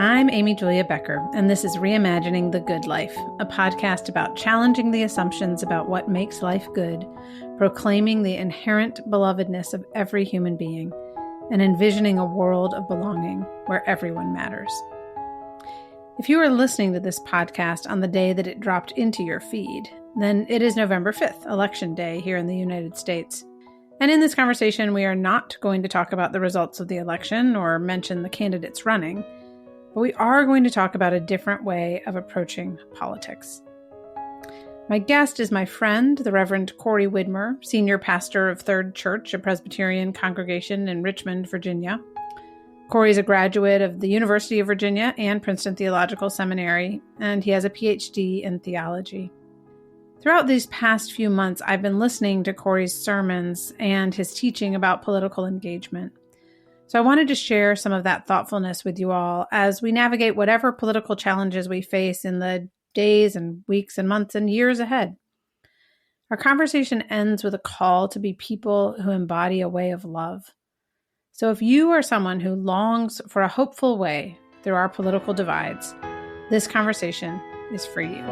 I'm Amy Julia Becker, and this is Reimagining the Good Life, a podcast about challenging the assumptions about what makes life good, proclaiming the inherent belovedness of every human being, and envisioning a world of belonging where everyone matters. If you are listening to this podcast on the day that it dropped into your feed, then it is November 5th, Election Day here in the United States. And in this conversation, we are not going to talk about the results of the election or mention the candidates running, but we are going to talk about a different way of approaching politics. My guest is my friend, the Reverend Corey Widmer, senior pastor of Third Church, a Presbyterian congregation in Richmond, Virginia. Corey is a graduate of the University of Virginia and Princeton Theological Seminary, and he has a Ph.D. in theology. Throughout these past few months, I've been listening to Corey's sermons and his teaching about political engagement. So I wanted to share some of that thoughtfulness with you all as we navigate whatever political challenges we face in the days and weeks and months and years ahead. Our conversation ends with a call to be people who embody a way of love. So if you are someone who longs for a hopeful way through our political divides, this conversation is for you.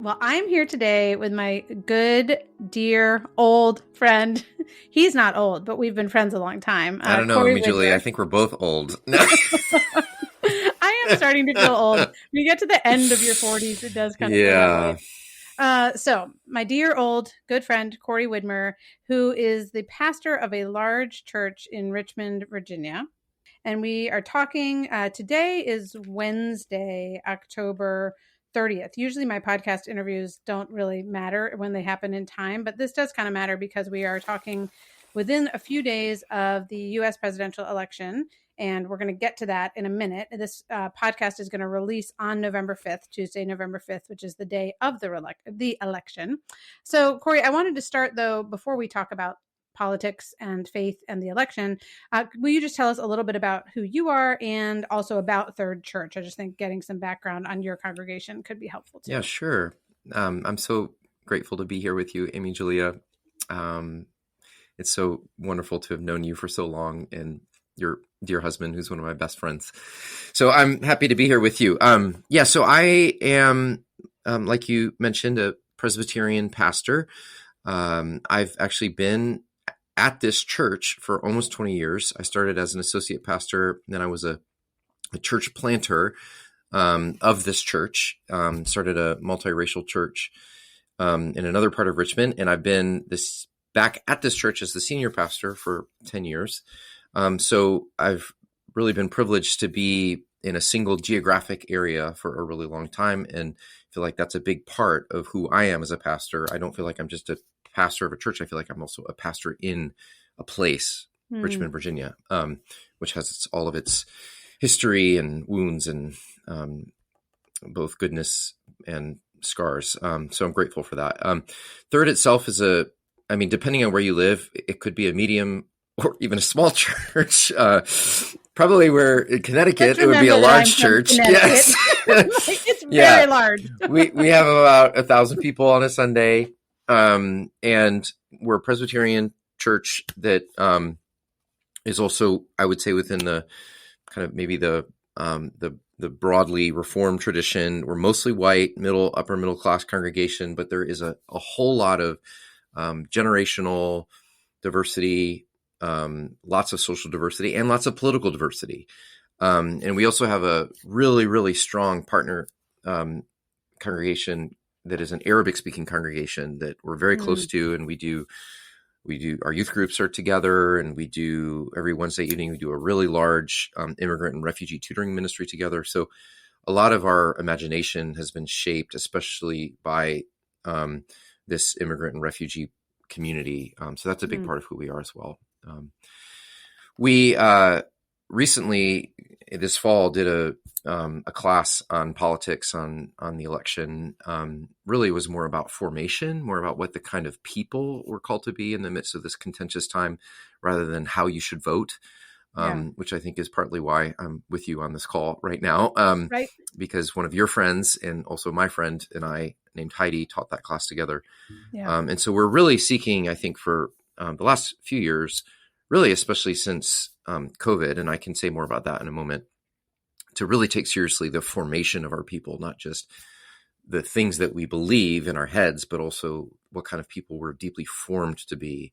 Well, I'm here today with my good, dear, old friend. He's not old, but we've been friends a long time. I don't know, Amy Julia. I think we're both old. I am starting to feel old. When you get to the end of your 40s, it does kind of feel that way. So my dear old good friend, Corey Widmer, who is the pastor of a large church in Richmond, Virginia. And we are talking, today is Wednesday, October 30th. Usually my podcast interviews don't really matter when they happen in time, but this does kind of matter because we are talking within a few days of the U.S. presidential election, and we're going to get to that in a minute. This podcast is going to release on November 5th, Tuesday, November 5th, which is the day of the election. So, Corey, I wanted to start, though, before we talk about politics and faith and the election, will you just tell us a little bit about who you are and also about Third Church? I just think getting some background on your congregation could be helpful too. Yeah, sure. I'm so grateful to be here with you, Amy Julia. It's so wonderful to have known you for so long and your dear husband, who's one of my best friends. So I'm happy to be here with you. So I am, like you mentioned, a Presbyterian pastor. I've actually been at this church for almost 20 years. I started as an associate pastor, then I was a church planter of this church, started a multiracial church in another part of Richmond, and I've been back at this church as the senior pastor for 10 years. So I've really been privileged to be in a single geographic area for a really long time, and feel like that's a big part of who I am as a pastor. I don't feel like I'm just a pastor of a church. I feel like I'm also a pastor in a place, Richmond, Virginia, which has all of its history and wounds and both goodness and scars. So I'm grateful for that. Third itself is depending on where you live, it could be a medium or even a small church. Probably where in Connecticut, it would be a large church. Yes. It's very large. we have about 1,000 people on a Sunday. And we're a Presbyterian church that is also, I would say, within the kind of maybe the broadly Reformed tradition. We're mostly white, upper middle class congregation, but there is a whole lot of generational diversity, lots of social diversity, and lots of political diversity. And we also have a really, really strong partner congregation that is an Arabic-speaking congregation that we're very close to, and we do our youth groups are together, and we do every Wednesday evening we do a really large immigrant and refugee tutoring ministry together. So a lot of our imagination has been shaped, especially by this immigrant and refugee community. So that's a big part of who we are as well. We recently this fall did a class on politics on the election. Really was more about formation, more about what the kind of people we're called to be in the midst of this contentious time, rather than how you should vote. Which I think is partly why I'm with you on this call right now. Right. Because one of your friends and also my friend and I, named Heidi, taught that class together. Yeah. And so we're really seeking, I think, for the last few years, really, especially since COVID, and I can say more about that in a moment, to really take seriously the formation of our people, not just the things that we believe in our heads, but also what kind of people we're deeply formed to be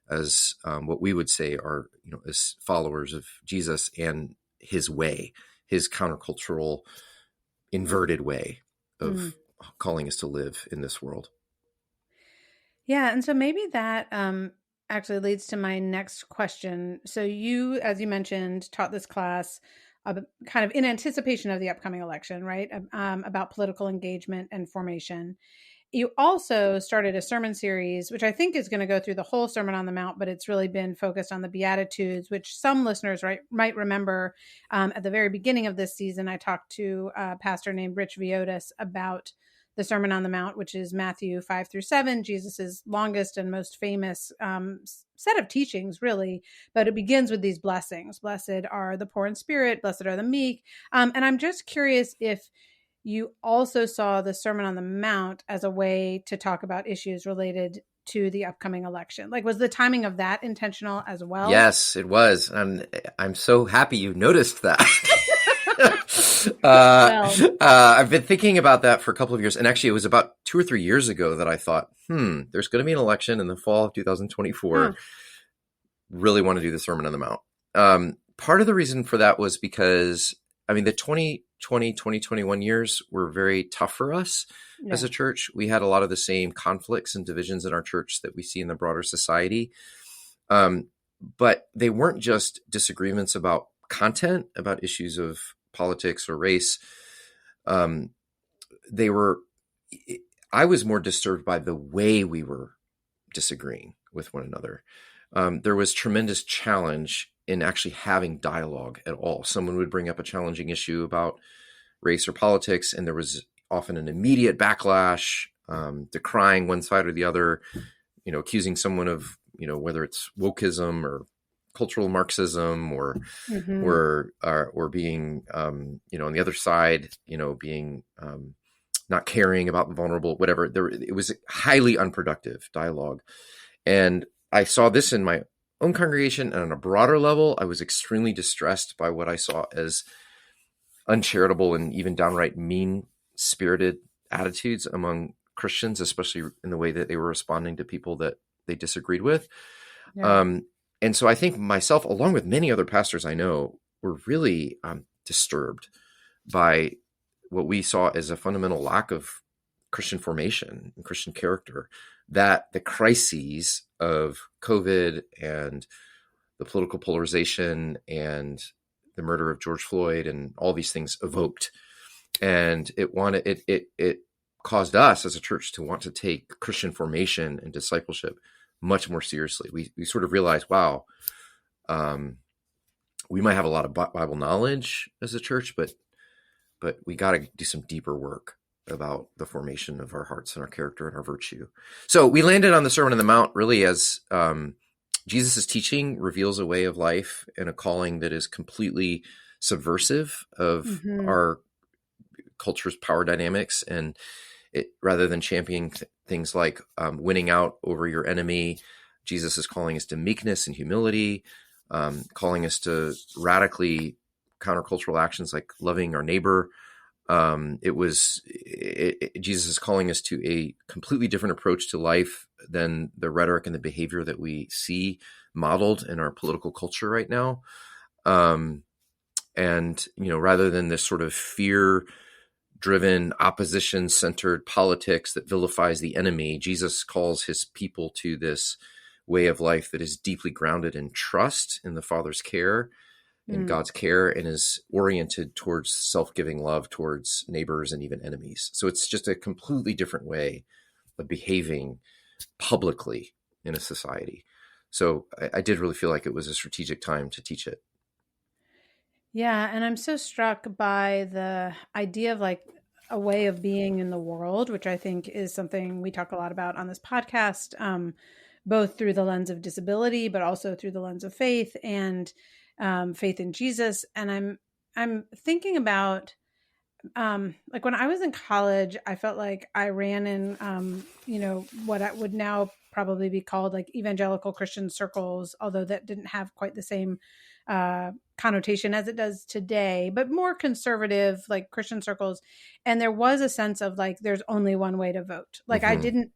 as what we would say are, as followers of Jesus and his way, his countercultural, inverted way of calling us to live in this world. Yeah. And so maybe that actually leads to my next question. So you, as you mentioned, taught this class kind of in anticipation of the upcoming election, right? About political engagement and formation. You also started a sermon series, which I think is going to go through the whole Sermon on the Mount, but it's really been focused on the Beatitudes, which some listeners might remember. At the very beginning of this season, I talked to a pastor named Rich Viotis about the Sermon on the Mount, which is Matthew 5-7, Jesus's longest and most famous set of teachings, really. But it begins with these blessings. Blessed are the poor in spirit, blessed are the meek. And I'm just curious if you also saw the Sermon on the Mount as a way to talk about issues related to the upcoming election. Like, was the timing of that intentional as well? Yes, it was. I'm so happy you noticed that. I've been thinking about that for a couple of years. And actually, it was about 2 or 3 years ago that I thought, there's going to be an election in the fall of 2024. Really want to do the Sermon on the Mount. Part of the reason for that was because, the 2020, 2021 years were very tough for us as a church. We had a lot of the same conflicts and divisions in our church that we see in the broader society. But they weren't just disagreements about content, about issues of politics or race. I was more disturbed by the way we were disagreeing with one another. There was tremendous challenge in actually having dialogue at all. Someone would bring up a challenging issue about race or politics, and there was often an immediate backlash, decrying one side or the other, accusing someone of, whether it's wokeism or cultural Marxism or being, on the other side, being not caring about the vulnerable, whatever. It was highly unproductive dialogue. And I saw this in my own congregation, and on a broader level, I was extremely distressed by what I saw as uncharitable and even downright mean-spirited attitudes among Christians, especially in the way that they were responding to people that they disagreed with. Yeah. And so I think myself, along with many other pastors I know, were really disturbed by what we saw as a fundamental lack of Christian formation and Christian character, that the crises of COVID and the political polarization and the murder of George Floyd and all these things evoked. And it caused us as a church to want to take Christian formation and discipleship much more seriously. We sort of realized, wow, we might have a lot of Bible knowledge as a church, but we got to do some deeper work about the formation of our hearts and our character and our virtue. So we landed on the Sermon on the Mount really as Jesus' teaching reveals a way of life and a calling that is completely subversive of our culture's power dynamics. And rather than championing things like winning out over your enemy, Jesus is calling us to meekness and humility, calling us to radically countercultural actions like loving our neighbor. Jesus is calling us to a completely different approach to life than the rhetoric and the behavior that we see modeled in our political culture right now. And, rather than this sort of fear-driven, opposition-centered politics that vilifies the enemy, Jesus calls his people to this way of life that is deeply grounded in trust in the Father's care, in God's care, and is oriented towards self-giving love towards neighbors and even enemies. So it's just a completely different way of behaving publicly in a society. So I did really feel like it was a strategic time to teach it. Yeah. And I'm so struck by the idea of like a way of being in the world, which I think is something we talk a lot about on this podcast, both through the lens of disability, but also through the lens of faith and faith in Jesus. And I'm thinking about like when I was in college, I felt like I ran in, what I would now probably be called like evangelical Christian circles, although that didn't have quite the same connotation as it does today, but more conservative, like Christian circles. And there was a sense of like, there's only one way to vote. Like I didn't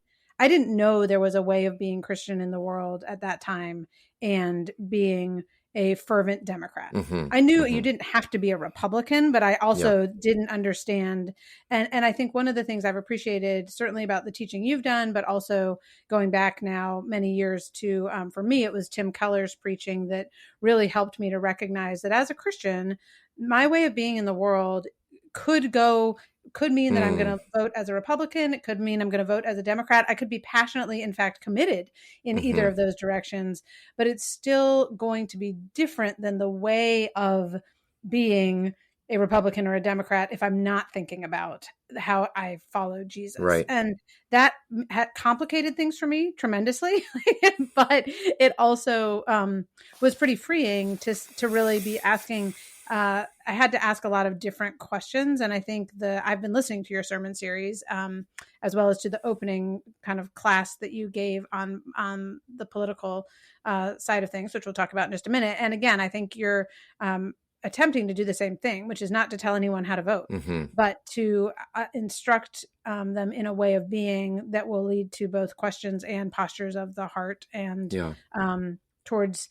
know there was a way of being Christian in the world at that time and being a fervent Democrat. I knew you didn't have to be a Republican, but I also didn't understand. And I think one of the things I've appreciated certainly about the teaching you've done, but also going back now many years to, for me, it was Tim Keller's preaching that really helped me to recognize that as a Christian, my way of being in the world could mean that I'm going to vote as a Republican. It could mean I'm going to vote as a Democrat. I could be passionately, in fact, committed in either of those directions, but it's still going to be different than the way of being a Republican or a Democrat if I'm not thinking about how I follow Jesus. Right. And that had complicated things for me tremendously, but it also was pretty freeing to really be asking. I had to ask a lot of different questions. And I think I've been listening to your sermon series, as well as to the opening kind of class that you gave on the political side of things, which we'll talk about in just a minute. And again, I think you're attempting to do the same thing, which is not to tell anyone how to vote, but to instruct them in a way of being that will lead to both questions and postures of the heart and towards,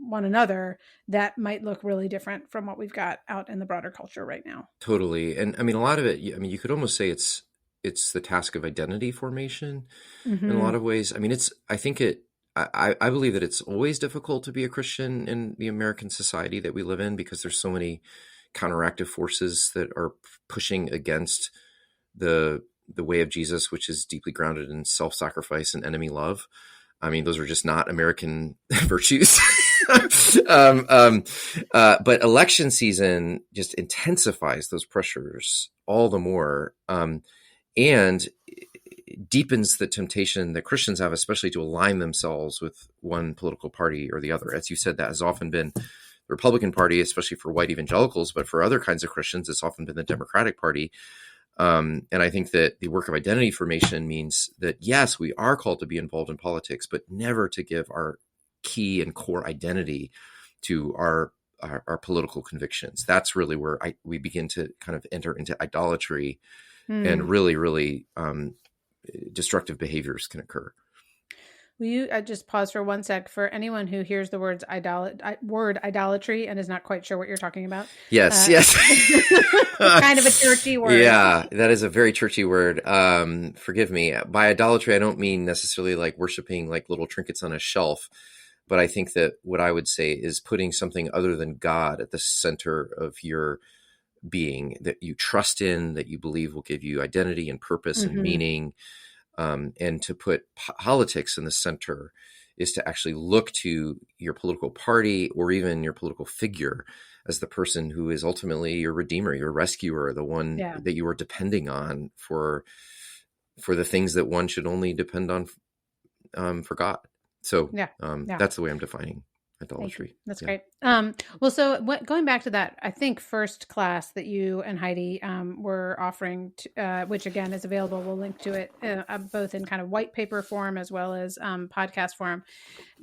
one another that might look really different from what we've got out in the broader culture right now. Totally. And I mean, a lot of it, you could almost say it's the task of identity formation in a lot of ways. I mean, I believe that it's always difficult to be a Christian in the American society that we live in because there's so many counteractive forces that are pushing against the way of Jesus, which is deeply grounded in self-sacrifice and enemy love. I mean, those are just not American virtues. But election season just intensifies those pressures all the more, and deepens the temptation that Christians have, especially to align themselves with one political party or the other. As you said, that has often been the Republican Party, especially for white evangelicals, but for other kinds of Christians, it's often been the Democratic Party. And I think that the work of identity formation means that, yes, we are called to be involved in politics, but never to give our key and core identity to our political convictions. That's really where we begin to kind of enter into idolatry and really, really destructive behaviors can occur. Will you just pause for one sec for anyone who hears the word idolatry and is not quite sure what you're talking about? Yes. Kind of a churchy word. Yeah, that is a very churchy word. Forgive me. By idolatry, I don't mean necessarily like worshiping like little trinkets on a shelf, but I think that what I would say is putting something other than God at the center of your being that you trust in, that you believe will give you identity and purpose and meaning. And to put politics in the center is to actually look to your political party or even your political figure as the person who is ultimately your redeemer, your rescuer, the one that you are depending on for the things that one should only depend on for God. So that's the way I'm defining idolatry. That's great. Well, so going back to that, I think first class that you and Heidi were offering, which again is available, we'll link to it both in kind of white paper form as well as podcast form.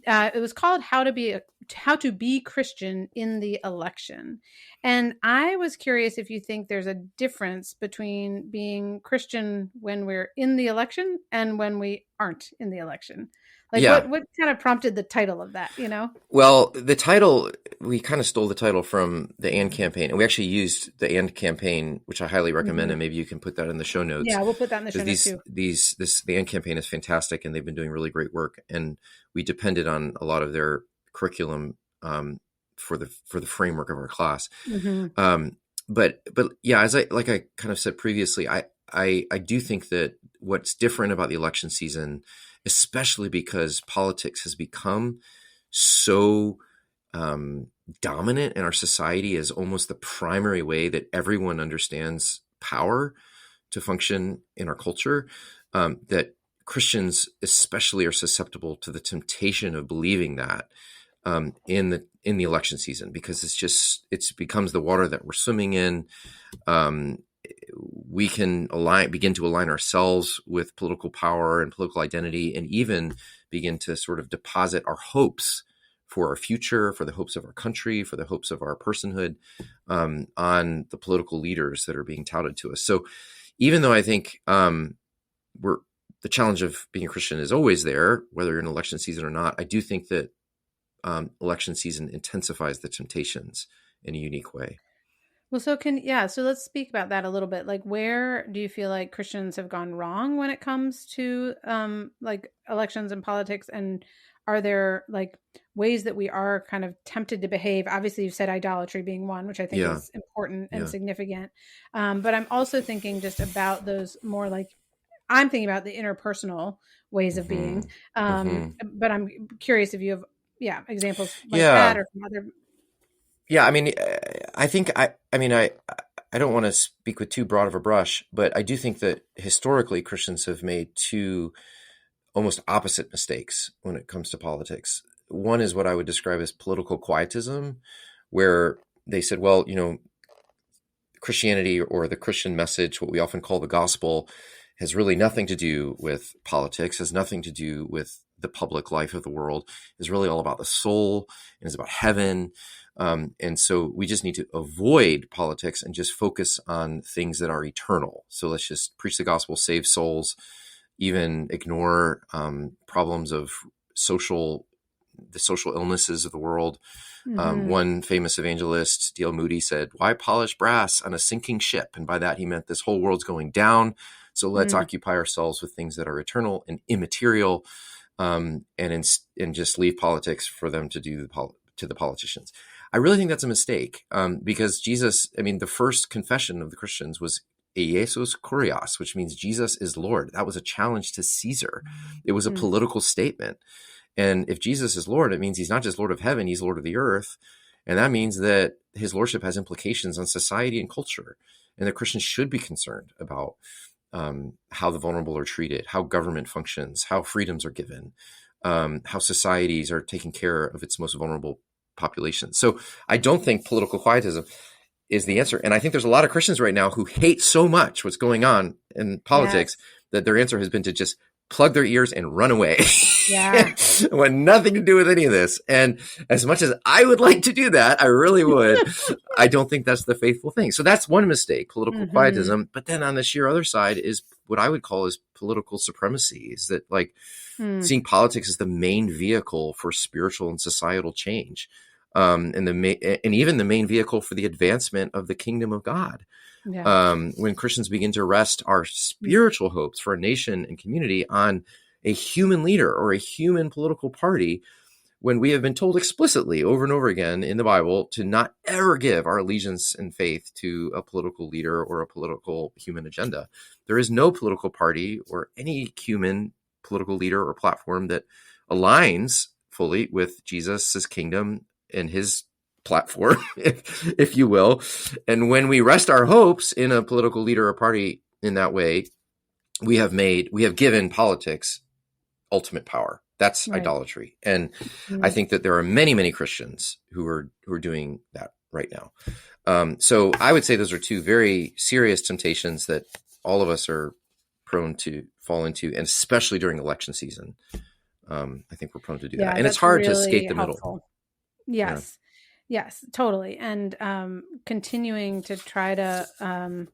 It was called How to Be Christian in the Election. And I was curious if you think there's a difference between being Christian when we're in the election and when we aren't in the election. Like what kind of prompted the title of that, Well, the title, we kind of stole the title from the AND campaign, and we actually used the AND campaign, which I highly recommend, and maybe you can put that in the show notes. Yeah, we'll put that in the show notes too. The AND campaign is fantastic, and they've been doing really great work, and we depended on a lot of their curriculum for the framework of our class. But yeah, as I kind of said previously, I do think that what's different about the election season, especially because politics has become so dominant in our society as almost the primary way that everyone understands power to function in our culture, that Christians especially are susceptible to the temptation of believing that in the election season, because it becomes the water that we're swimming in. we can begin to align ourselves with political power and political identity, and even begin to sort of deposit our hopes for our future, for the hopes of our country, for the hopes of our personhood, on the political leaders that are being touted to us. So even though I think the challenge of being a Christian is always there, whether you're in election season or not, I do think that election season intensifies the temptations in a unique way. Well, so let's speak about that a little bit. Like, where do you feel like Christians have gone wrong when it comes to like elections and politics? And are there like ways that we are kind of tempted to behave? Obviously, you've said idolatry being one, which I think is important and significant. But I'm also thinking just about those more like, I'm thinking about the interpersonal ways of being. But I'm curious if you have, examples like that or from other. Yeah, I mean, I think I don't want to speak with too broad of a brush, but I do think that historically Christians have made two almost opposite mistakes when it comes to politics. One is what I would describe as political quietism, where they said, well, Christianity or the Christian message, what we often call the gospel, has really nothing to do with politics, has nothing to do with the public life of the world, is really all about the soul and is about heaven. And so we just need to avoid politics and just focus on things that are eternal. So let's just preach the gospel, save souls, even ignore problems of the social illnesses of the world. One famous evangelist, D.L. Moody, said, "Why polish brass on a sinking ship?" And by that, he meant this whole world's going down. So let's occupy ourselves with things that are eternal and immaterial, and just leave politics for them to do to the politicians. I really think that's a mistake, because Jesus, the first confession of the Christians was Jesus Kurios, which means Jesus is Lord. That was a challenge to Caesar. It was a political statement. And if Jesus is Lord, it means he's not just Lord of heaven, he's Lord of the earth. And that means that his lordship has implications on society and culture. And that Christians should be concerned about how the vulnerable are treated, how government functions, how freedoms are given, how societies are taking care of its most vulnerable population. So I don't think political quietism is the answer. And I think there's a lot of Christians right now who hate so much what's going on in politics that their answer has been to just plug their ears and run away. Yeah. Want nothing to do with any of this. And as much as I would like to do that, I really would, I don't think that's the faithful thing. So that's one mistake, political quietism. But then on the sheer other side is what I would call is political supremacy, is that like seeing politics as the main vehicle for spiritual and societal change. And even the main vehicle for the advancement of the kingdom of God. Yeah. When Christians begin to rest our spiritual hopes for a nation and community on a human leader or a human political party, when we have been told explicitly over and over again in the Bible to not ever give our allegiance and faith to a political leader or a political human agenda. There is no political party or any human political leader or platform that aligns fully with Jesus's kingdom and his platform, if you will. And when we rest our hopes in a political leader or party in that way, we have given politics ultimate power. That's idolatry. And I think that there are many, many Christians who are doing that right now. So I would say those are two very serious temptations that all of us are prone to fall into, and especially during election season. I think we're prone to do that. And it's hard to escape the middle. Yes. Yeah. Yes, totally. And continuing to try to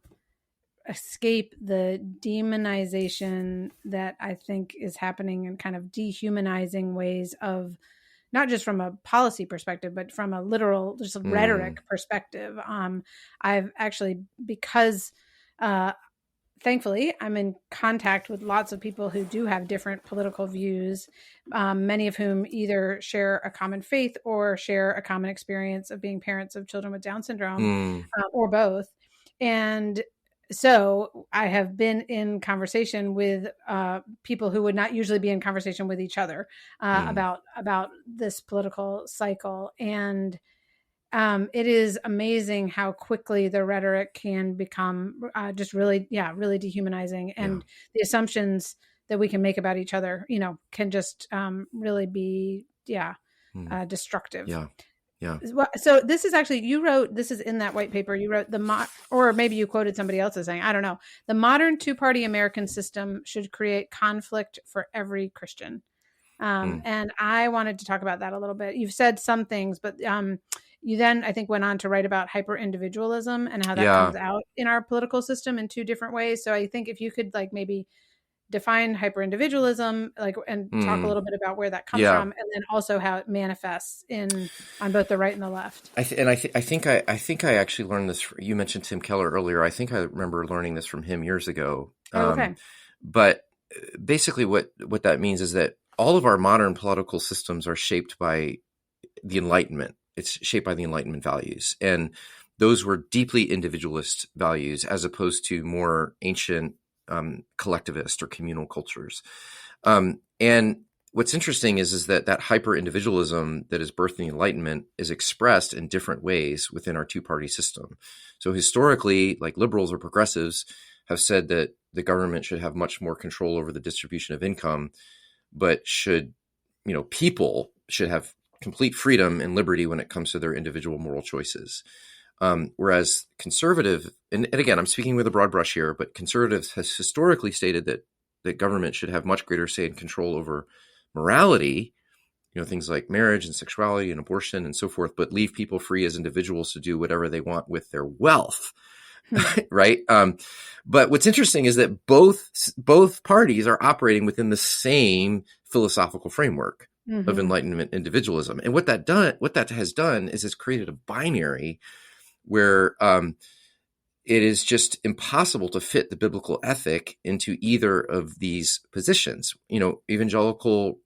escape the demonization that I think is happening in kind of dehumanizing ways of not just from a policy perspective, but from a literal, just a rhetoric perspective. I've actually, because thankfully, I'm in contact with lots of people who do have different political views, many of whom either share a common faith or share a common experience of being parents of children with Down syndrome, or both. And so I have been in conversation with people who would not usually be in conversation with each other about this political cycle. And it is amazing how quickly the rhetoric can become just really dehumanizing, and the assumptions that we can make about each other, can just really be destructive. Yeah. So this is actually, you wrote, this is in that white paper, you wrote or maybe you quoted somebody else as saying, I don't know, the modern two-party American system should create conflict for every Christian. And I wanted to talk about that a little bit. You've said some things, but you then, I think, went on to write about hyperindividualism and how that comes out in our political system in two different ways. So I think if you could like maybe define hyperindividualism, like, and talk a little bit about where that comes from, and then also how it manifests on both the right and the left. I think I actually learned this. You mentioned Tim Keller earlier. I think I remember learning this from him years ago. Okay. But basically, what that means is that all of our modern political systems are shaped by the Enlightenment. It's shaped by the Enlightenment values, and those were deeply individualist values, as opposed to more ancient collectivist or communal cultures. And what's interesting is that hyper individualism that is birthed in the Enlightenment is expressed in different ways within our two-party system. So historically, like liberals or progressives have said that the government should have much more control over the distribution of income, but people should have complete freedom and liberty when it comes to their individual moral choices. Whereas conservative, and again, I'm speaking with a broad brush here, but conservatives has historically stated that government should have much greater say and control over morality, things like marriage and sexuality and abortion and so forth, but leave people free as individuals to do whatever they want with their wealth. Right. But what's interesting is that both parties are operating within the same philosophical framework of Enlightenment individualism. And what that has done is it's created a binary where it is just impossible to fit the biblical ethic into either of these positions. Evangelical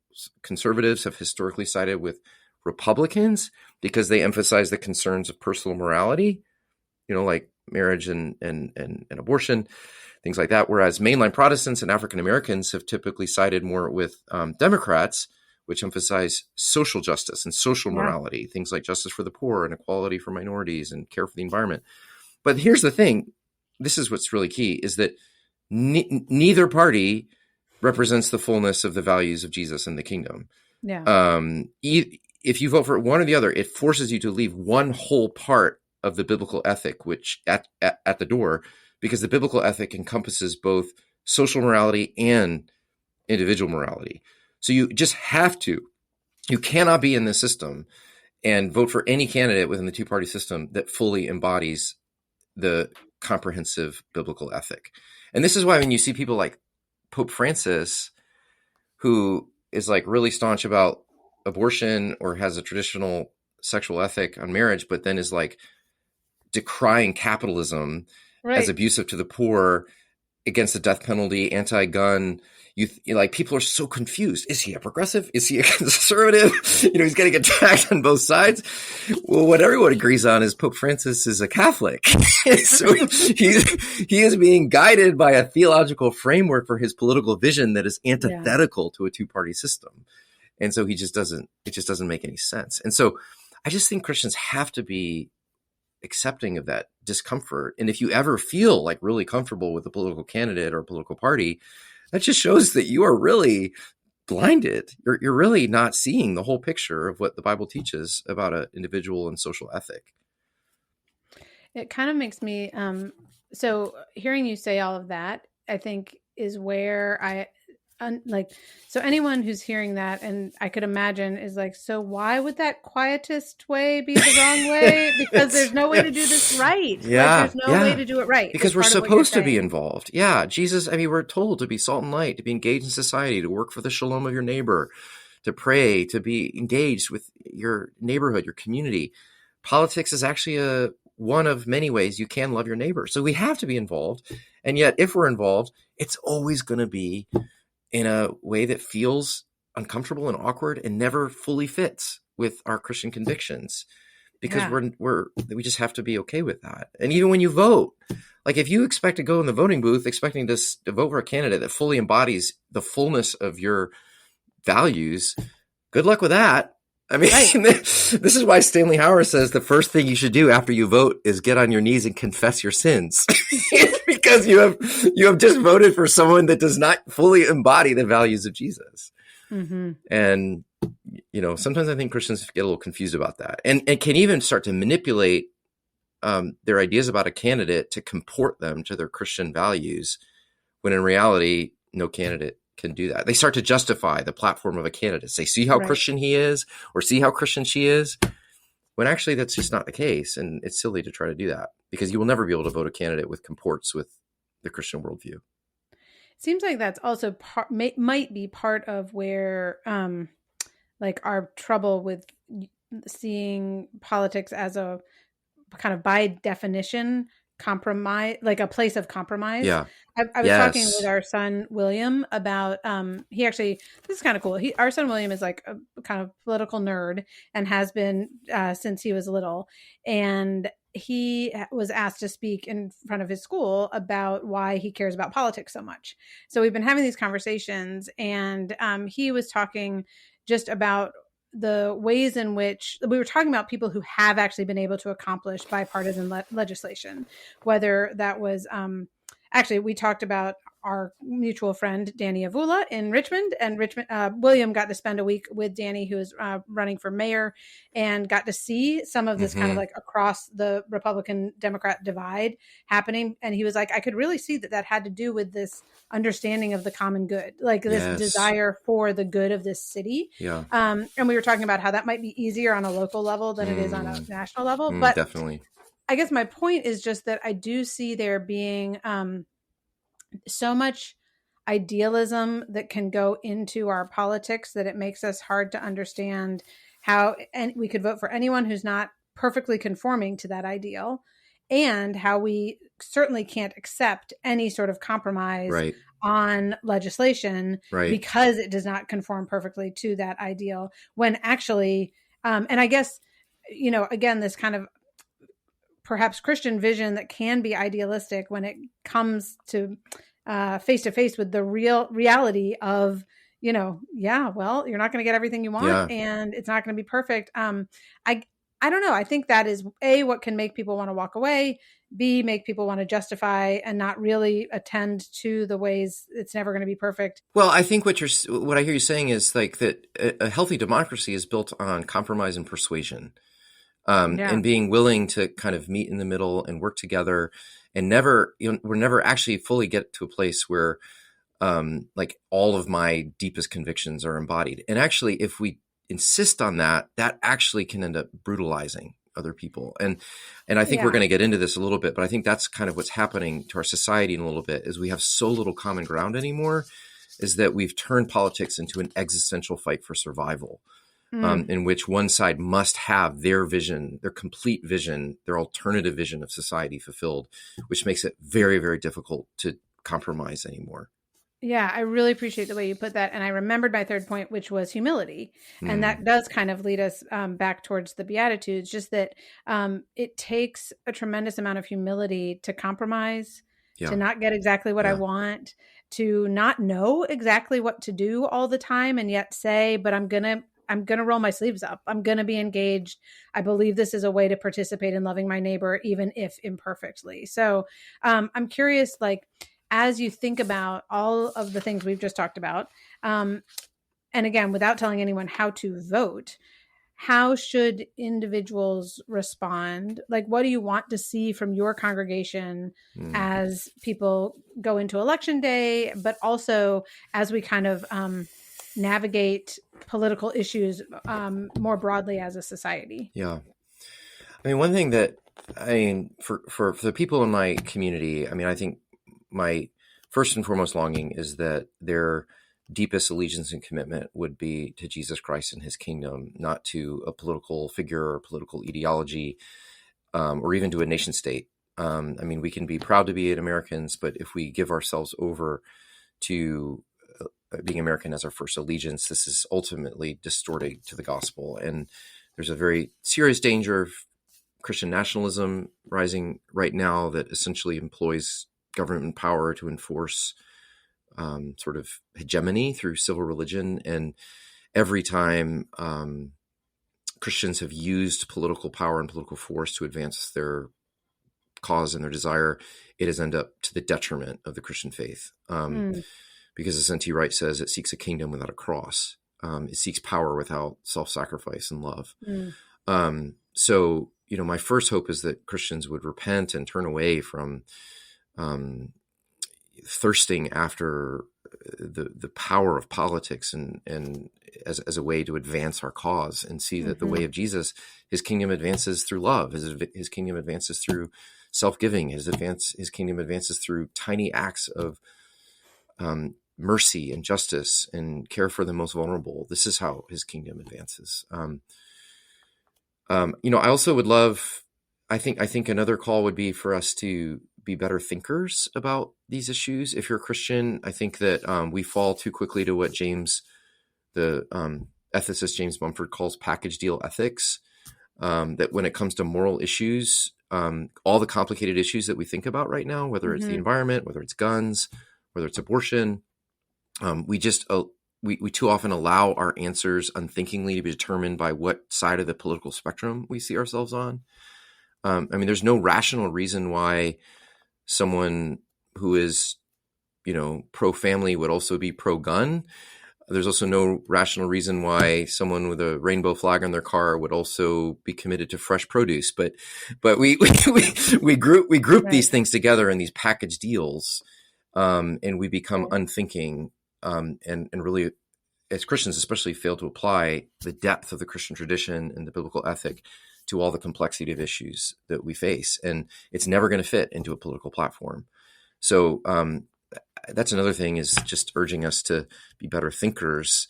conservatives have historically sided with Republicans because they emphasize the concerns of personal morality, like marriage and abortion, things like that. Whereas mainline Protestants and African Americans have typically sided more with Democrats, which emphasize social justice and social morality, things like justice for the poor and equality for minorities and care for the environment. But here's the thing. This is what's really key, is that neither party represents the fullness of the values of Jesus and the kingdom. Yeah. If you vote for one or the other, it forces you to leave one whole part of the biblical ethic, which at the door, because the biblical ethic encompasses both social morality and individual morality. So you cannot be in this system and vote for any candidate within the two-party system that fully embodies the comprehensive biblical ethic. And this is why when you see people like Pope Francis, who is like really staunch about abortion or has a traditional sexual ethic on marriage, but then is like decrying capitalism as abusive to the poor, against the death penalty, anti-gun, people are so confused. Is he a progressive? Is he a conservative? He's getting attacked on both sides. Well, what everyone agrees on is Pope Francis is a Catholic. So he is being guided by a theological framework for his political vision that is antithetical to a two-party system. And so it just doesn't make any sense. And so I just think Christians have to be accepting of that discomfort. And if you ever feel like really comfortable with a political candidate or a political party, that just shows that you are really blinded. You're really not seeing the whole picture of what the Bible teaches about an individual and social ethic. It kind of makes me, so hearing you say all of that, I think is where so anyone who's hearing that, and I could imagine, is like, so why would that quietist way be the wrong way? Because there's no way to do this right. Yeah. There's no way to do it right. Because we're supposed to be involved. Yeah. Jesus, we're told to be salt and light, to be engaged in society, to work for the shalom of your neighbor, to pray, to be engaged with your neighborhood, your community. Politics is actually one of many ways you can love your neighbor. So we have to be involved. And yet, if we're involved, it's always going to be in a way that feels uncomfortable and awkward and never fully fits with our Christian convictions, because we just have to be okay with that. And even when you vote, like if you expect to go in the voting booth expecting to vote for a candidate that fully embodies the fullness of your values, good luck with that. This is why Stanley Hauer says the first thing you should do after you vote is get on your knees and confess your sins. Because you have just voted for someone that does not fully embody the values of Jesus. Mm-hmm. And sometimes I think Christians get a little confused about that and can even start to manipulate their ideas about a candidate to comport them to their Christian values, when in reality, no candidate can do that. They start to justify the platform of a candidate. Say, see how Christian he is, or see how Christian she is, when actually that's just not the case. And it's silly to try to do that, because you will never be able to vote a candidate with comports with the Christian worldview. Seems like that's also might be part of where like our trouble with seeing politics as a kind of by definition compromise, like a place of compromise. Yeah. I was talking with our son William about he actually, this is kind of cool. Our son William is like a kind of political nerd and has been since he was little, and he was asked to speak in front of his school about why he cares about politics so much. So we've been having these conversations, and he was talking just about the ways in which we were talking about people who have actually been able to accomplish bipartisan legislation, whether that was actually, we talked about our mutual friend, Danny Avula in Richmond, and William got to spend a week with Danny, who is running for mayor, and got to see some of this kind of like across the Republican Democrat divide happening. And he was like, I could really see that had to do with this understanding of the common good, like this desire for the good of this city. Yeah. And we were talking about how that might be easier on a local level than it is on a national level. But definitely. I guess my point is just that I do see there being so much idealism that can go into our politics that it makes us hard to understand how, and we could vote for anyone who's not perfectly conforming to that ideal, and how we certainly can't accept any sort of compromise on legislation because it does not conform perfectly to that ideal, when actually, and I guess, again, this kind of perhaps Christian vision that can be idealistic when it comes to face with the reality of, you're not going to get everything you want and it's not going to be perfect. I don't know. I think that is A, what can make people want to walk away, B, make people want to justify and not really attend to the ways it's never going to be perfect. Well, I think what I hear you saying is like that a healthy democracy is built on compromise and persuasion. And being willing to kind of meet in the middle and work together, and we're never actually fully get to a place where like all of my deepest convictions are embodied. And actually, if we insist on that actually can end up brutalizing other people. And I think we're going to get into this a little bit, but I think that's kind of what's happening to our society in a little bit, is we have so little common ground anymore, is that we've turned politics into an existential fight for survival. In which one side must have their vision, their complete vision, their alternative vision of society fulfilled, which makes it very, very difficult to compromise anymore. Yeah, I really appreciate the way you put that. And I remembered my third point, which was humility. And that does kind of lead us back towards the Beatitudes, just that it takes a tremendous amount of humility to compromise, to not get exactly what I want, to not know exactly what to do all the time, and yet say, but I'm going to roll my sleeves up. I'm going to be engaged. I believe this is a way to participate in loving my neighbor, even if imperfectly. So I'm curious, like, as you think about all of the things we've just talked about, and again, without telling anyone how to vote, how should individuals respond? Like, what do you want to see from your congregation as people go into election day, but also as we kind of navigate political issues more broadly as a society? Yeah. I mean, one thing that, for the people in my community, I think my first and foremost longing is that their deepest allegiance and commitment would be to Jesus Christ and his kingdom, not to a political figure or political ideology, or even to a nation state. We can be proud to be Americans, but if we give ourselves over to being American as our first allegiance, this is ultimately distorting to the gospel. And there's a very serious danger of Christian nationalism rising right now that essentially employs government power to enforce sort of hegemony through civil religion. And every time Christians have used political power and political force to advance their cause and their desire, it has ended up to the detriment of the Christian faith. Because as N.T. Wright says, it seeks a kingdom without a cross. it seeks power without self-sacrifice and love. Mm. So, my first hope is that Christians would repent and turn away from thirsting after the power of politics and as a way to advance our cause, and see that the way of Jesus, his kingdom advances through love. His kingdom advances through self-giving. His kingdom advances through tiny acts of mercy and justice and care for the most vulnerable. This is how his kingdom advances. I also would love, I think another call would be for us to be better thinkers about these issues. If you're a Christian, I think that we fall too quickly to what the ethicist James Mumford calls package deal ethics. That when it comes to moral issues, all the complicated issues that we think about right now, whether it's the environment, whether it's guns, whether it's abortion, we too often allow our answers unthinkingly to be determined by what side of the political spectrum we see ourselves on. There's no rational reason why someone who is, pro-family would also be pro-gun. There's also no rational reason why someone with a rainbow flag on their car would also be committed to fresh produce. But we group Right. these things together in these package deals, and we become unthinking, and really, as Christians especially, fail to apply the depth of the Christian tradition and the biblical ethic to all the complexity of issues that we face. And it's never going to fit into a political platform. So that's another thing, is just urging us to be better thinkers,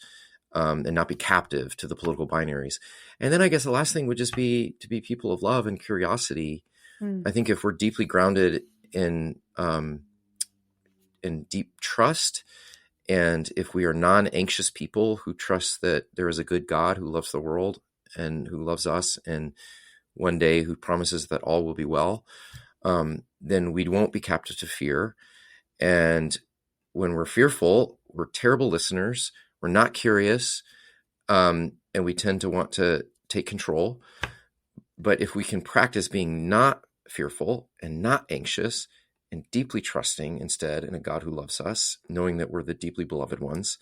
and not be captive to the political binaries. And then I guess the last thing would just be to be people of love and curiosity. I think if we're deeply grounded in deep trust, and if we are non-anxious people who trust that there is a good God who loves the world and who loves us, and one day who promises that all will be well, then we won't be captive to fear. And when we're fearful, we're terrible listeners. We're not curious, and we tend to want to take control. But if we can practice being not fearful and not anxious and deeply trusting instead in a God who loves us, knowing that we're the deeply beloved ones,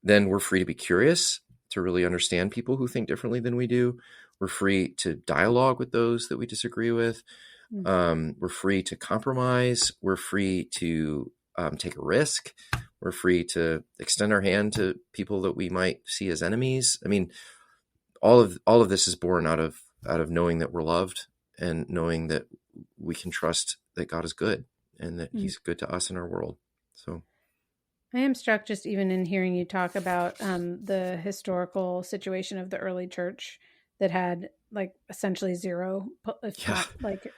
then we're free to be curious, to really understand people who think differently than we do. We're free to dialogue with those that we disagree with. We're free to compromise. We're free to take a risk. We're free to extend our hand to people that we might see as enemies. All of this is born out of knowing that we're loved, and knowing that we can trust that God is good and that he's good to us in our world. So I am struck just even in hearing you talk about the historical situation of the early church that had essentially zero, if not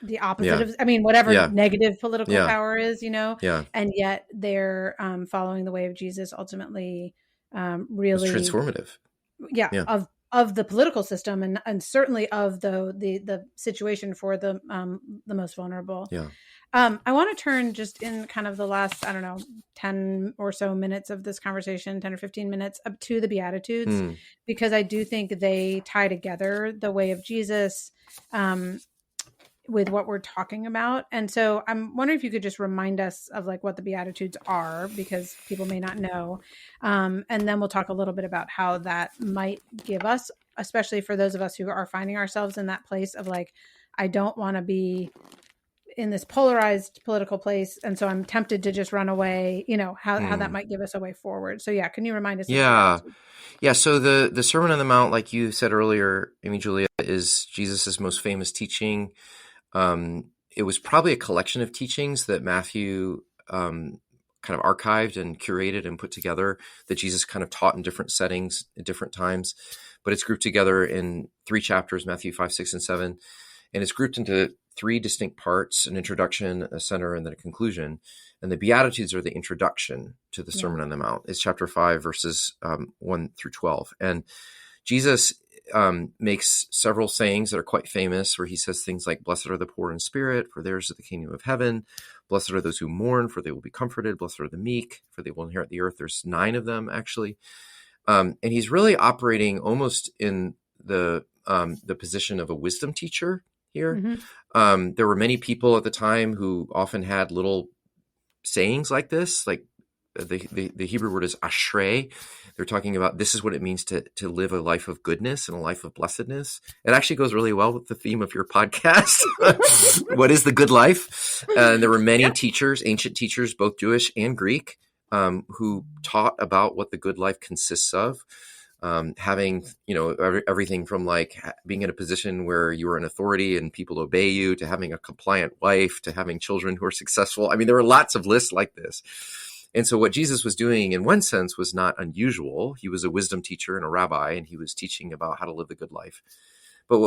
the opposite of, whatever negative political power is, and yet they're following the way of Jesus ultimately really it's transformative. Of the political system and certainly of the situation for the most vulnerable. I want to turn just in kind of the last, 10 or so minutes of this conversation, 10 or 15 minutes, up to the Beatitudes, because I do think they tie together the way of Jesus with what we're talking about. And so I'm wondering if you could just remind us of what the Beatitudes are, because people may not know. And then we'll talk a little bit about how that might give us, especially for those of us who are finding ourselves in that place of I don't want to be in this polarized political place, and so I'm tempted to just run away, how that might give us a way forward. So can you remind us? So the Sermon on the Mount, like you said earlier, Amy Julia, is Jesus's most famous teaching. It was probably a collection of teachings that Matthew kind of archived and curated and put together, that Jesus kind of taught in different settings at different times, but it's grouped together in 3 chapters, Matthew 5, 6, and 7. And it's grouped into 3 distinct parts: an introduction, a center, and then a conclusion. And the Beatitudes are the introduction to the Sermon on the Mount. It's chapter 5, verses 1 through 12. And Jesus makes several sayings that are quite famous, where he says things like, "Blessed are the poor in spirit, for theirs is the kingdom of heaven. Blessed are those who mourn, for they will be comforted. Blessed are the meek, for they will inherit the earth." There's 9 of them, actually. And he's really operating almost in the position of a wisdom teacher here. There were many people at the time who often had little sayings like this, like the Hebrew word is ashrei. They're talking about this is what it means to live a life of goodness and a life of blessedness. It actually goes really well with the theme of your podcast. What is the good life? And there were many teachers, ancient teachers, both Jewish and Greek, who taught about what the good life consists of. Having, everything from like being in a position where you are an authority and people obey you, to having a compliant wife, to having children who are successful. I mean, there were lots of lists like this. And so what Jesus was doing in one sense was not unusual. He was a wisdom teacher and a rabbi, and he was teaching about how to live the good life. But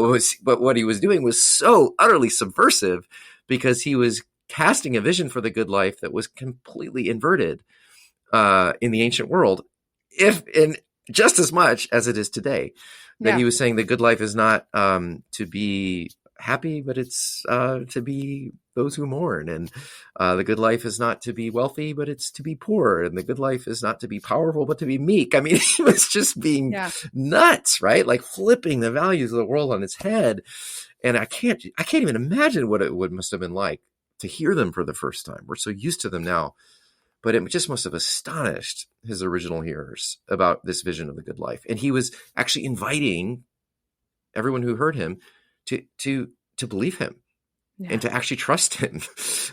what he was doing was so utterly subversive, because he was casting a vision for the good life that was completely inverted in the ancient world, just as much as it is today. That he was saying the good life is not to be happy, but it's to be those who mourn. And the good life is not to be wealthy, but it's to be poor. And the good life is not to be powerful, but to be meek. I mean, he was just being nuts, right? Like flipping the values of the world on its head. And I can't even imagine what it must have been like to hear them for the first time. We're so used to them now. But it just must have astonished his original hearers about this vision of the good life. And he was actually inviting everyone who heard him to believe him and to actually trust him,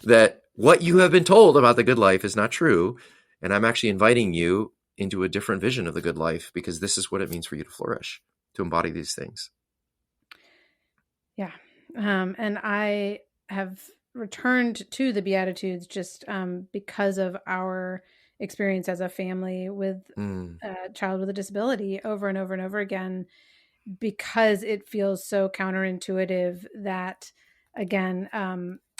that what you have been told about the good life is not true. And I'm actually inviting you into a different vision of the good life, because this is what it means for you to flourish, to embody these things. Yeah. And I have returned to the Beatitudes just because of our experience as a family with a child with a disability over and over and over again, because it feels so counterintuitive that, again,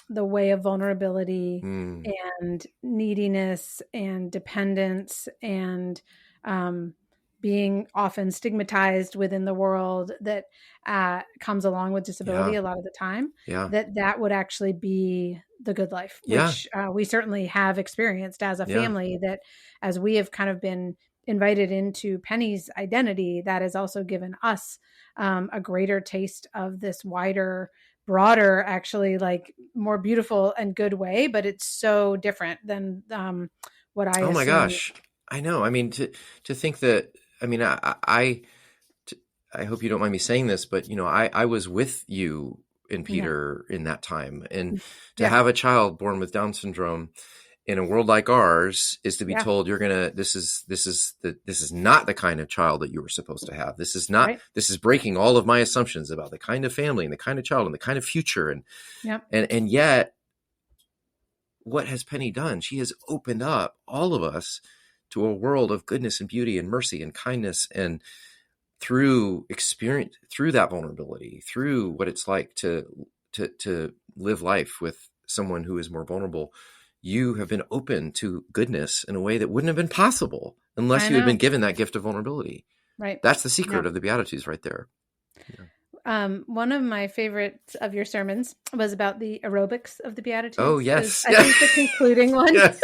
the way of vulnerability and neediness and dependence and being often stigmatized within the world that comes along with disability a lot of the time, that would actually be the good life, which we certainly have experienced as a family, that as we have kind of been invited into Penny's identity, that has also given us a greater taste of this wider, broader, actually like more beautiful and good way, but it's so different than what I assumed. My gosh. I know. I mean, to think that, I mean, I hope you don't mind me saying this, but I was with you and Peter in that time, and to have a child born with Down syndrome in a world like ours is to be told this is not the kind of child that you were supposed to have. This is not, this is breaking all of my assumptions about the kind of family and the kind of child and the kind of future. And yet what has Penny done? She has opened up all of us to a world of goodness and beauty and mercy and kindness, and through experience, through that vulnerability, through what it's like to live life with someone who is more vulnerable, you have been open to goodness in a way that wouldn't have been possible unless you had been given that gift of vulnerability. Right. That's the secret of the Beatitudes right there. One of my favorites of your sermons was about the aerobics of the Beatitudes. Oh, yes. I think the concluding one. Yes.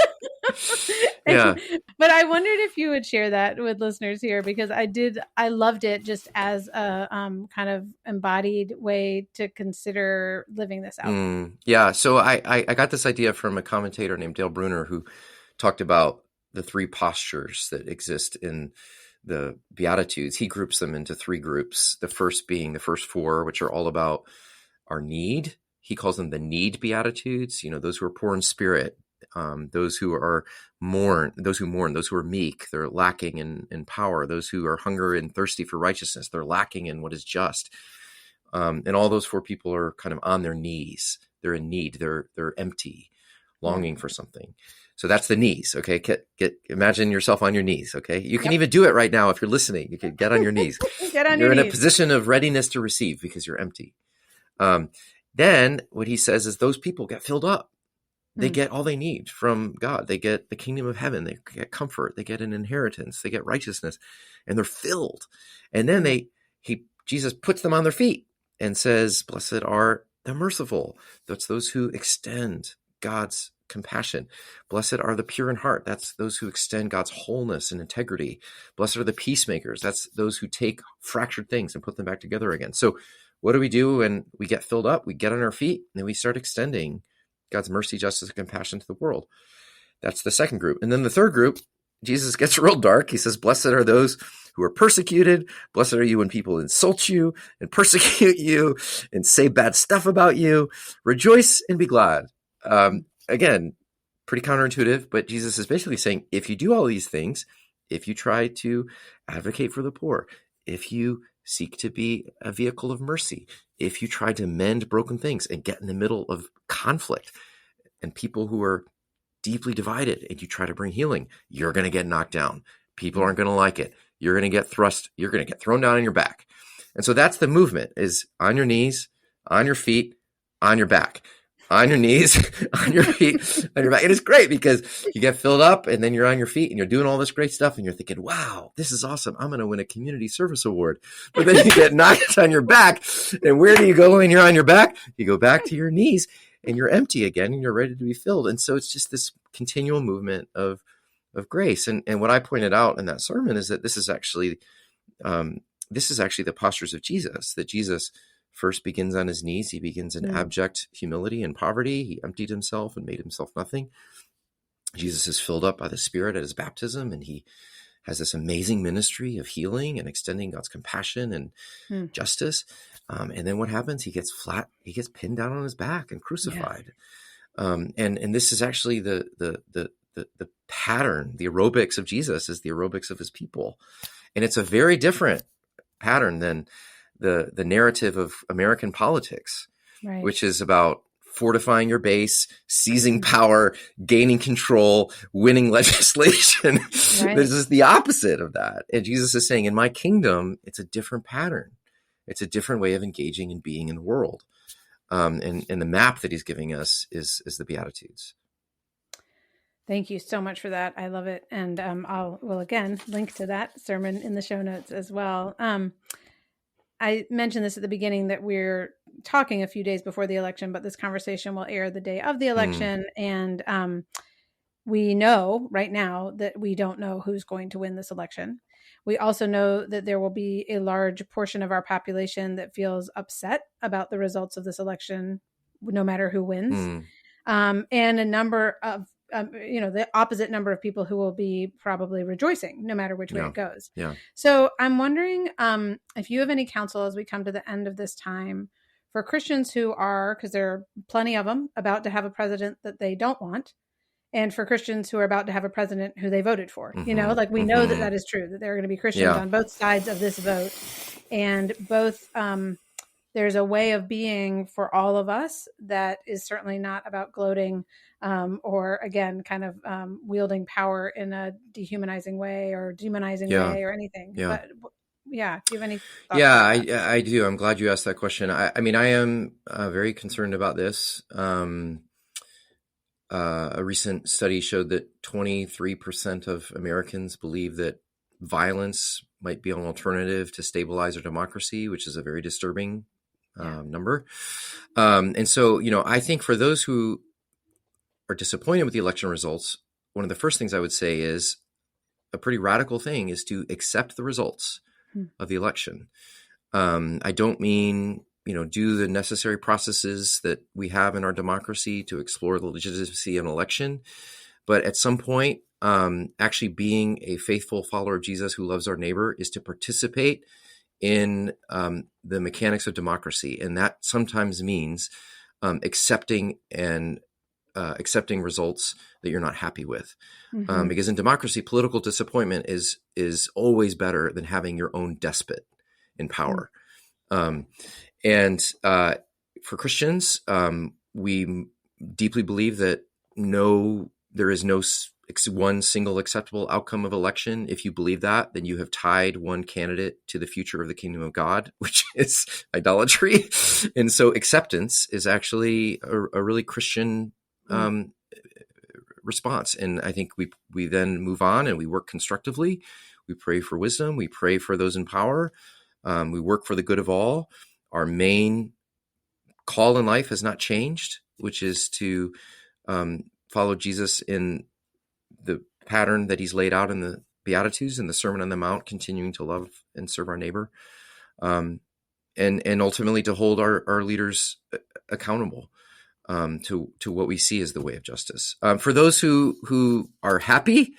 But I wondered if you would share that with listeners here, because I loved it just as a kind of embodied way to consider living this out. So I got this idea from a commentator named Dale Bruner, who talked about the three postures that exist in the Beatitudes. He groups them into three groups. The first being the first four, which are all about our need. He calls them the need Beatitudes. Those who are poor in spirit, those who mourn, those who are meek, they're lacking in power. Those who are hungry and thirsty for righteousness, they're lacking in what is just. And all those four people are kind of on their knees. They're in need. They're empty, longing for something. So that's the knees. Okay. Imagine yourself on your knees. Okay. You can even do it right now. If you're listening, you can get on your knees. You're in a position of readiness to receive because you're empty. Then what he says is those people get filled up. They get all they need from God. They get the kingdom of heaven. They get comfort. They get an inheritance. They get righteousness, and they're filled. And then Jesus puts them on their feet and says, "Blessed are the merciful." That's those who extend God's compassion. Blessed are the pure in heart. That's those who extend God's wholeness and integrity. Blessed are the peacemakers. That's those who take fractured things and put them back together again. So what do we do when we get filled up? We get on our feet and then we start extending God's mercy, justice, and compassion to the world. That's the second group. And then the third group, Jesus gets real dark. He says, blessed are those who are persecuted. Blessed are you when people insult you and persecute you and say bad stuff about you. Rejoice and be glad. Again, pretty counterintuitive, but Jesus is basically saying, if you do all these things, if you try to advocate for the poor, if you seek to be a vehicle of mercy, if you try to mend broken things and get in the middle of conflict and people who are deeply divided and you try to bring healing, you're going to get knocked down. People aren't going to like it. You're going to get thrown down on your back. And so that's the movement, is on your knees, on your feet, on your back. On your knees, on your feet, on your back. It is great because you get filled up and then you're on your feet and you're doing all this great stuff and you're thinking, wow, this is awesome. I'm going to win a community service award. But then you get knocked on your back. And where do you go when you're on your back? You go back to your knees and you're empty again and you're ready to be filled. And so it's just this continual movement of grace. And what I pointed out in that sermon is that this is actually the postures of Jesus, that Jesus first begins on his knees. He begins in abject humility and poverty. He emptied himself and made himself nothing. Jesus is filled up by the Spirit at his baptism, and he has this amazing ministry of healing and extending God's compassion and justice. And then what happens? He gets pinned down on his back and crucified. Yeah. And this is actually the pattern. The aerobics of Jesus is the aerobics of his people. And it's a very different pattern than the narrative of American politics, right, which is about fortifying your base, seizing power, gaining control, winning legislation. Right. This is the opposite of that. And Jesus is saying, in my kingdom, it's a different pattern. It's a different way of engaging and being in the world. And the map that he's giving us is the Beatitudes. Thank you so much for that. I love it. And we'll again link to that sermon in the show notes as well. I mentioned this at the beginning that we're talking a few days before the election, but this conversation will air the day of the election. And we know right now that we don't know who's going to win this election. We also know that there will be a large portion of our population that feels upset about the results of this election, no matter who wins. And a number of the opposite number of people who will be probably rejoicing no matter which way it goes. Yeah. So I'm wondering if you have any counsel as we come to the end of this time for Christians who are, because there are plenty of them, about to have a president that they don't want, and for Christians who are about to have a president who they voted for. We know that is true, that there are going to be Christians on both sides of this vote, and both there's a way of being for all of us that is certainly not about gloating or, again, kind of wielding power in a dehumanizing way or demonizing way or anything. Yeah. But, do you have any thoughts? Yeah, I do. I'm glad you asked that question. I mean, I am very concerned about this. A recent study showed that 23% of Americans believe that violence might be an alternative to stabilize our democracy, which is a very disturbing number. And so, I think for those who are disappointed with the election results, one of the first things I would say is a pretty radical thing is to accept the results of the election. I don't mean, do the necessary processes that we have in our democracy to explore the legitimacy of an election. But at some point, actually being a faithful follower of Jesus who loves our neighbor is to participate in the mechanics of democracy. And that sometimes means accepting results that you're not happy with. Because in democracy, political disappointment is always better than having your own despot in power. And for Christians, we deeply believe that there is no one single acceptable outcome of election. If you believe that, then you have tied one candidate to the future of the kingdom of God, which is idolatry. And so acceptance is actually a really Christian response. And I think we then move on and we work constructively. We pray for wisdom. We pray for those in power. We work for the good of all. Our main call in life has not changed, which is to follow Jesus in the pattern that he's laid out in the Beatitudes and the Sermon on the Mount, continuing to love and serve our neighbor, and ultimately to hold our leaders accountable. to what we see as the way of justice. For those who are happy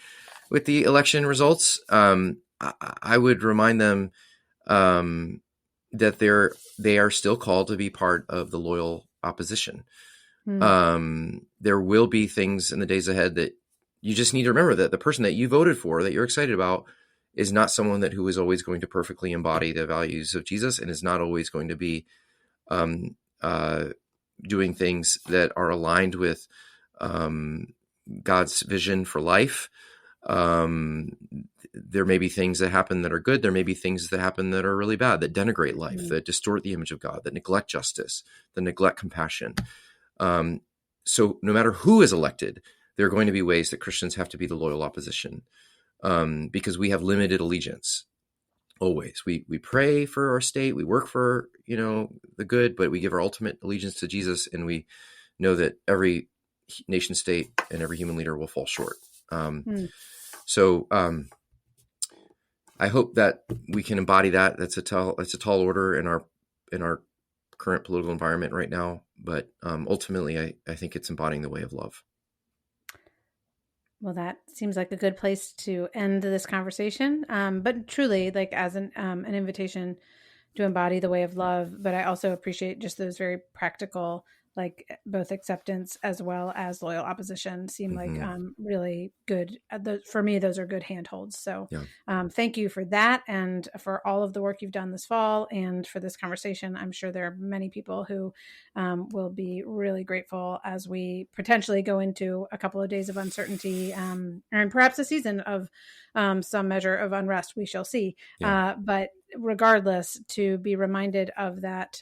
with the election results, I would remind them that they are still called to be part of the loyal opposition. There will be things in the days ahead that you just need to remember, that the person that you voted for, that you're excited about, is not someone who is always going to perfectly embody the values of Jesus, and is not always going to be doing things that are aligned with God's vision for life. There may be things that happen that are good. There may be things that happen that are really bad, that denigrate life, that distort the image of God, that neglect justice, that neglect compassion. So no matter who is elected, there are going to be ways that Christians have to be the loyal opposition, because we have limited allegiance. Always, we pray for our state, we work for the good, but we give our ultimate allegiance to Jesus, and we know that every nation state and every human leader will fall short. So I hope that we can embody that. That's a tall order in our current political environment right now. But ultimately, I think it's embodying the way of love. Well, that seems like a good place to end this conversation. But truly, like, as an invitation to embody the way of love. But I also appreciate just those very practical, like both acceptance as well as loyal opposition seem like really good. For me, those are good handholds. So thank you for that, and for all of the work you've done this fall, and for this conversation. I'm sure there are many people who will be really grateful as we potentially go into a couple of days of uncertainty, and perhaps a season of some measure of unrest. We shall see. But regardless, to be reminded of that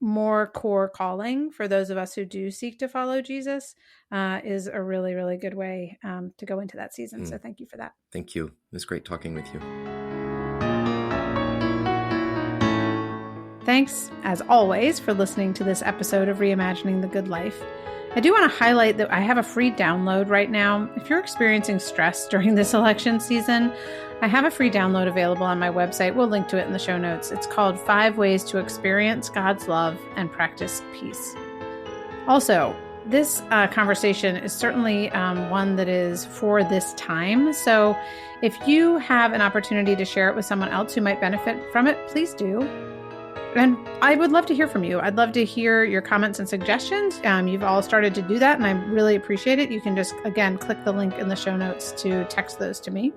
more core calling for those of us who do seek to follow Jesus is a really, really good way to go into that season. So thank you for that. Thank you. It was great talking with you. Thanks, as always, for listening to this episode of Reimagining the Good Life. I do want to highlight that I have a free download right now. If you're experiencing stress during this election season, I have a free download available on my website. We'll link to it in the show notes. It's called 5 Ways to Experience God's Love and Practice Peace. Also, this conversation is certainly one that is for this time. So if you have an opportunity to share it with someone else who might benefit from it, please do. And I would love to hear from you. I'd love to hear your comments and suggestions. You've all started to do that, and I really appreciate it. You can just, again, click the link in the show notes to text those to me.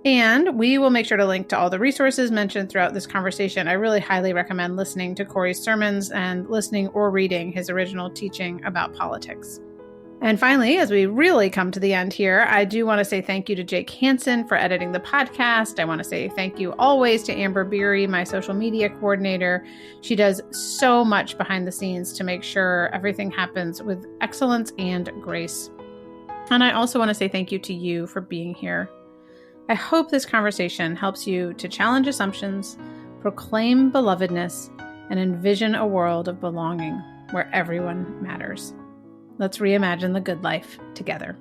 And we will make sure to link to all the resources mentioned throughout this conversation. I really highly recommend listening to Corey's sermons and listening or reading his original teaching about politics. And finally, as we really come to the end here, I do want to say thank you to Jake Hansen for editing the podcast. I want to say thank you always to Amber Beery, my social media coordinator. She does so much behind the scenes to make sure everything happens with excellence and grace. And I also want to say thank you to you for being here. I hope this conversation helps you to challenge assumptions, proclaim belovedness, and envision a world of belonging where everyone matters. Let's reimagine the good life together.